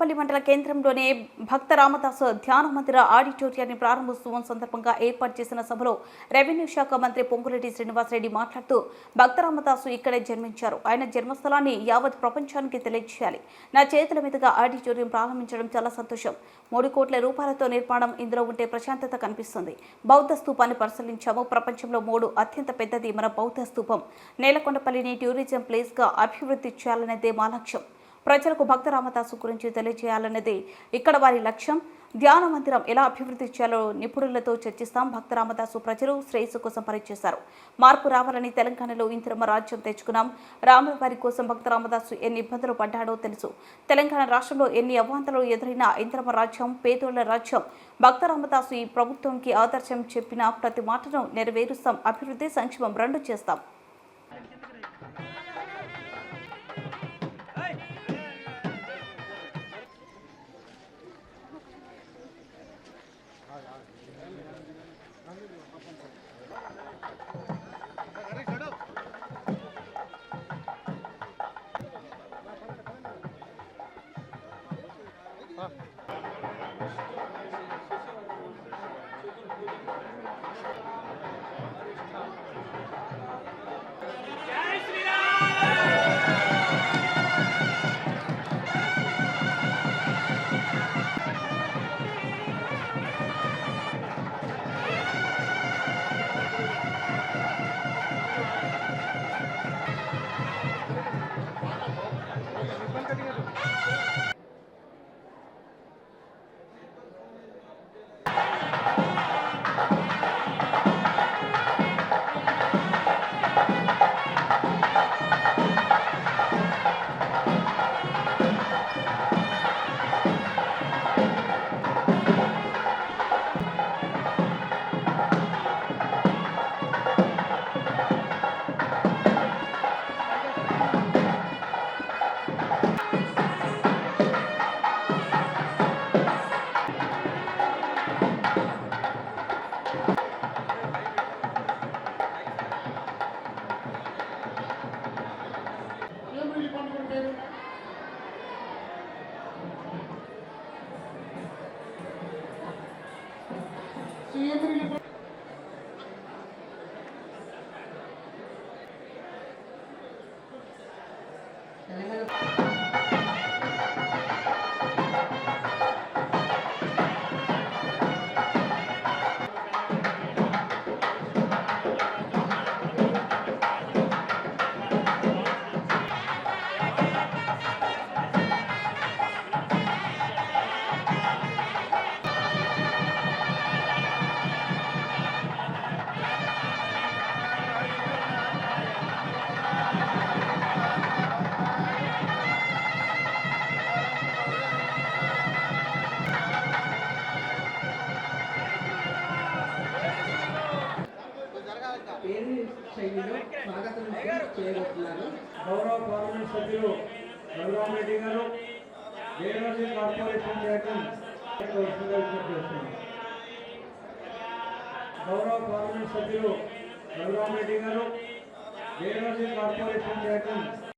నేలకొండపల్లి మండల కేంద్రంలోనే భక్త రామదాసు ధ్యాన మందిర ఆడిటోరియాన్ని ప్రారంభోత్సవం సందర్భంగా ఏర్పాటు చేసిన సభలో రెవెన్యూ శాఖ మంత్రి పొంగులేటి శ్రీనివాసరెడ్డి మాట్లాడుతూ భక్త రామదాసు ఇక్కడే జన్మించారు. ఆయన జన్మస్థలాన్ని యావత్ ప్రపంచానికి తెలియజేయాలి. నా చేతుల మీదుగా ఆడిటోరియం ప్రారంభించడం చాలా సంతోషం. 3 కోట్ల రూపాయలతో నిర్మాణం. ఇందులో ఉంటే ప్రశాంతత కనిపిస్తుంది. బౌద్ధ స్తూపాన్ని పరిశీలించాము. ప్రపంచంలో 3 అత్యంత పెద్దది మన బౌద్ధ స్తూపం. నేలకొండపల్లిని టూరిజం ప్లేస్గా అభివృద్ధి చేయాలనేదే మా లక్ష్యం. ప్రజలకు భక్త రామదాసు గురించి తెలియజేయాలన్నదే ఇక్కడ వారి లక్ష్యం. ధ్యాన మందిరం ఎలా అభివృద్ధి చేయాలో నిపుణులతో చర్చిస్తాం. భక్త రామదాసు ప్రజలు శ్రేయస్సు కోసం పనిచేశారు. మార్పు రావాలని తెలంగాణలో ఇందిరమ్మ రాజ్యం తెచ్చుకున్నాం. రాముల వారి కోసం భక్త రామదాసు ఎన్ని ఇబ్బందులు పడ్డాడో తెలుసు. తెలంగాణ రాష్ట్రంలో ఎన్ని అవాంతలు ఎదురైనా ఇందిరమ్మ రాజ్యం పేదోళ్ల రాజ్యం. భక్త రామదాసు ఈ ప్రభుత్వంకి ఆదర్శం. చెప్పిన ప్రతి మాటను నెరవేరుస్తాం. అభివృద్ధి సంక్షేమం 2 చేస్తాం. గౌరవ పార్లమెంట్ సభ్యులు రఘురామరెడ్డి గారు దేవరాజు కార్పొరేషన్ చైర్మన్ గౌరవ పార్లమెంట్ సభ్యులు రఘురామరెడ్డి గారు దేవరాజు కార్పొరేషన్ చైర్మన్